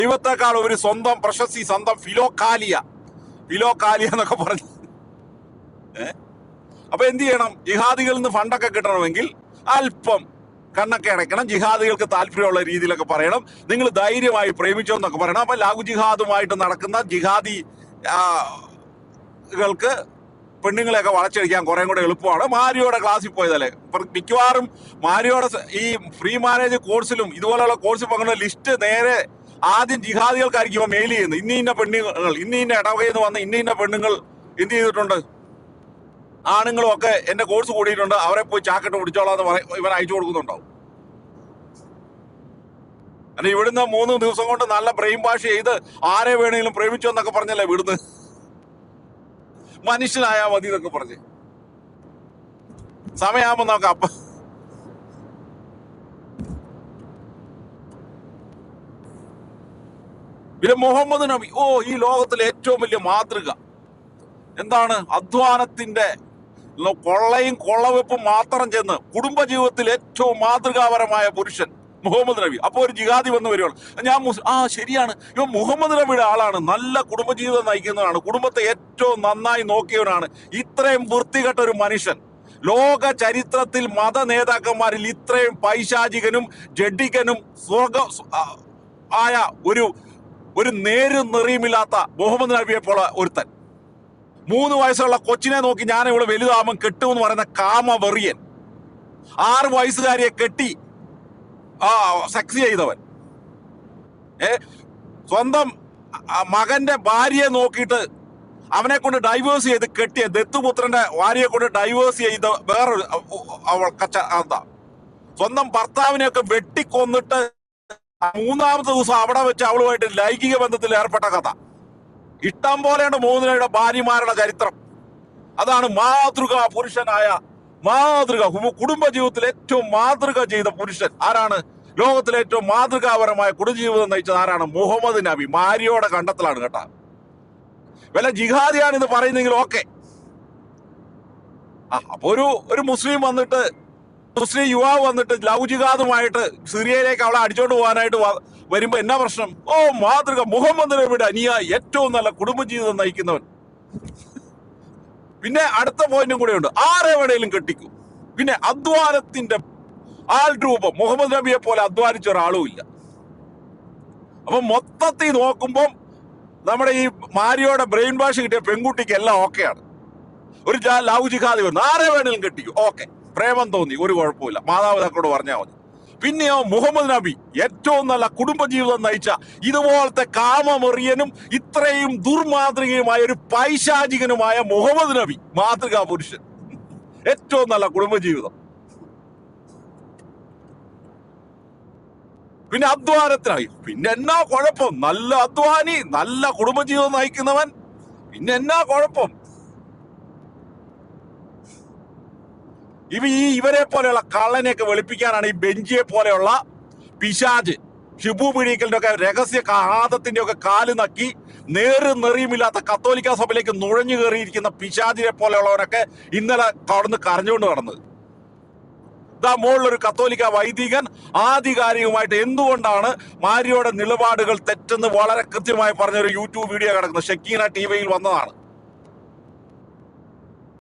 ദൈവത്തെക്കാൾ ഒരു സ്വന്തം പ്രശസ്തി, സ്വന്തം ഫിലോക്കാലിയ എന്നൊക്കെ പറഞ്ഞു. അപ്പൊ എന്ത് ചെയ്യണം? ജിഹാദികളിൽ നിന്ന് ഫണ്ടൊക്കെ കിട്ടണമെങ്കിൽ അല്പം കണ്ണൊക്കെ അടയ്ക്കണം, ജിഹാദികൾക്ക് താല്പര്യമുള്ള രീതിയിലൊക്കെ പറയണം, നിങ്ങൾ ധൈര്യമായി പ്രേമിച്ചോ എന്നൊക്കെ പറയണം. അപ്പൊ ലഘു ജിഹാദുമായിട്ട് നടക്കുന്ന ജിഹാദികൾക്ക് പെണ്ണുങ്ങളെയൊക്കെ വളച്ചടിക്കാൻ കുറേ കൂടെ എളുപ്പമാണ്. മാരിയോടെ ക്ലാസ്സിൽ പോയതല്ലേ. മിക്കവാറും മാരിയോടെ ഈ ഫ്രീ മാരേജ് കോഴ്സിലും ഇതുപോലെയുള്ള കോഴ്സിൽ പങ്കെടുക്കുന്ന ലിസ്റ്റ് നേരെ ആദ്യം ജിഹാദികൾക്കായിരിക്കും ഇവ മെയിൽ ചെയ്യുന്നത്. ഇന്ന പെണ്ണുങ്ങൾ, ഇന്ന ഇടവകയിൽ നിന്ന് വന്ന് ഇന്ന പെണ്ണുങ്ങൾ എന്ത് ചെയ്തിട്ടുണ്ട്, ആണുങ്ങളും ഒക്കെ എന്റെ കോഴ്സ് കൂടിയിട്ടുണ്ട്, അവരെ പോയി ചാക്കിട്ട് പിടിച്ചോളാന്ന് ഇവൻ അയച്ചു കൊടുക്കുന്നുണ്ടാവും. അല്ല, ഇവിടുന്ന് 3 ദിവസം കൊണ്ട് നല്ല ബ്രെയിൻ വാഷ് ചെയ്ത് ആരെ വേണമെങ്കിലും പ്രേമിച്ചോ എന്നൊക്കെ പറഞ്ഞല്ലേ ഇവിടുന്ന്. മനുഷ്യനായാ മതി എന്നൊക്കെ പറഞ്ഞ് സമയമാകുമ്പോ നോക്കാം. അപ്പൊ പിന്നെ മുഹമ്മദ് നബി, ഈ ലോകത്തിലെ ഏറ്റവും വലിയ മാതൃക എന്താണ്? അധ്വാനത്തിന്റെ കൊള്ളയും കൊള്ളവെപ്പും മാത്രം ചെന്ന് കുടുംബജീവിതത്തിൽ ഏറ്റവും മാതൃകാപരമായ പുരുഷൻ മുഹമ്മദ് നബി. അപ്പൊ ഒരു ജിഹാദി വന്ന് വരുവാണ്, ശരിയാണ്, ഇവ മുഹമ്മദ് നബിയുടെ ആളാണ്, നല്ല കുടുംബജീവിതം നയിക്കുന്നവനാണ്, കുടുംബത്തെ ഏറ്റവും നന്നായി നോക്കിയവനാണ്. ഇത്രയും വൃത്തികെട്ട ഒരു മനുഷ്യൻ ലോക ചരിത്രത്തിൽ മത നേതാക്കന്മാരിൽ ഇത്രയും പൈശാചികനും ജഡികനും ആയ ഒരു നേരും നെറിയുമില്ലാത്ത മുഹമ്മദ് നബിയെ പോലെ ഒരുത്തൻ. 3 വയസ്സുള്ള കൊച്ചിനെ നോക്കി ഞാൻ ഇവിടെ വലുതാകുമ്പം കെട്ടുമെന്ന് പറയുന്ന കാമവെറിയൻ, 6 വയസ്സുകാരിയെ കെട്ടി സെക്സ് ചെയ്തവൻ, സ്വന്തം മകന്റെ ഭാര്യയെ നോക്കിയിട്ട് അവനെ കൊണ്ട് ഡൈവേഴ്സ് ചെയ്ത് കെട്ടിയ ദത്തുപുത്രന്റെ ഭാര്യയെ കൊണ്ട് ഡൈവേഴ്സ് ചെയ്ത വേറൊരു എന്താ, സ്വന്തം ഭർത്താവിനെയൊക്കെ വെട്ടിക്കൊന്നിട്ട് 3-ാമത്തെ ദിവസം അവിടെ വെച്ച് അവളുമായിട്ട് ലൈംഗിക ബന്ധത്തിൽ ഏർപ്പെട്ട കഥ. ഇഷ്ടം പോലെയുണ്ട് മോദിനയുടെ ഭാര്യമാരുടെ ചരിത്രം. അതാണ് മാതൃകാ പുരുഷനായ കുടുംബജീവിതത്തിൽ ഏറ്റവും മാതൃക ചെയ്ത പുരുഷൻ ആരാണ്? ലോകത്തിലെ ഏറ്റവും മാതൃകാപരമായ കുടുംബജീവിതം നയിച്ചത് ആരാണ്? മുഹമ്മദ് നബി. മാരിയോടെ കണ്ടെത്തലാണ് കേട്ടാ. വല്ല ജിഹാദിയാണ് ഇത് പറയുന്നെങ്കിൽ ഓക്കെ. അപ്പൊ ഒരു മുസ്ലിം യുവാവ് വന്നിട്ട് ലവ് ജിഹാദുമായിട്ട് സിറിയയിലേക്ക് അവളെ അടിച്ചോണ്ട് പോകാനായിട്ട് വരുമ്പോ എന്നാ പ്രശ്നം? മാതൃക, മുഹമ്മദ് നബിയുടെ അനുയായി, ഏറ്റവും നല്ല കുടുംബജീവിതം നയിക്കുന്നവൻ. പിന്നെ അടുത്ത പോയിന്റും കൂടെ ഉണ്ട്, ആരെ വേണേലും കെട്ടിക്കും. പിന്നെ അധ്വാനത്തിന്റെ ആൾ രൂപം, മുഹമ്മദ് നബിയെ പോലെ അധ്വാനിച്ച ഒരാളും ഇല്ല. അപ്പൊ മൊത്തത്തിൽ നോക്കുമ്പോൾ നമ്മുടെ ഈ മാരിയോടെ ബ്രെയിൻ വാഷ് കിട്ടിയ പെൺകുട്ടിക്ക് എല്ലാം ഓക്കെയാണ്. ഒരു ലവ് ജിഹാദി വരുന്നു, ആരെ വേണേലും കെട്ടിക്കും, ഓക്കെ, പ്രേമം തോന്നി, ഒരു കുഴപ്പമില്ല, മാതാപിതാക്കളോട് പറഞ്ഞാൽ മതി. പിന്നെയോ മുഹമ്മദ് നബി, ഏറ്റവും നല്ല കുടുംബജീവിതം നയിച്ച ഇതുപോലത്തെ കാമമെറിയനും ഇത്രയും ദുർമാതൃകയുമായ ഒരു പൈശാചികനുമായ മുഹമ്മദ് നബി, മാതൃകാ പുരുഷൻ, ഏറ്റവും നല്ല കുടുംബജീവിതം. പിന്നെ അധ്വാനത്തിനായി, പിന്നെ എന്നാ കുഴപ്പം? നല്ല അധ്വാനി, നല്ല കുടുംബജീവിതം നയിക്കുന്നവൻ, പിന്നെ എന്നാ കുഴപ്പം? ഇവരെ പോലെയുള്ള കള്ളനെയൊക്കെ വെളുപ്പിക്കാനാണ് ഈ ബെഞ്ചിയെ പോലെയുള്ള പിശാജ്, ഷിബു പിടിക്കലിന്റെ ഒക്കെ രഹസ്യ ആദത്തിന്റെ ഒക്കെ കാല് നക്കി നെറിയുമില്ലാത്ത കത്തോലിക്ക സഭയിലേക്ക് നുഴഞ്ഞു കയറിയിരിക്കുന്ന പിശാജിനെ പോലെയുള്ളവരൊക്കെ ഇന്നലെ കടന്ന് കരഞ്ഞുകൊണ്ട് നടന്നത്. മുകളിലൊരു കത്തോലിക്ക വൈദികൻ ആധികാരികമായിട്ട് എന്തുകൊണ്ടാണ് മാരിയോടെ നിലപാടുകൾ തെറ്റെന്ന് വളരെ കൃത്യമായി പറഞ്ഞൊരു യൂട്യൂബ് വീഡിയോ കിടക്കുന്നത് ഷക്കീന ടിവിയിൽ വന്നതാണ്.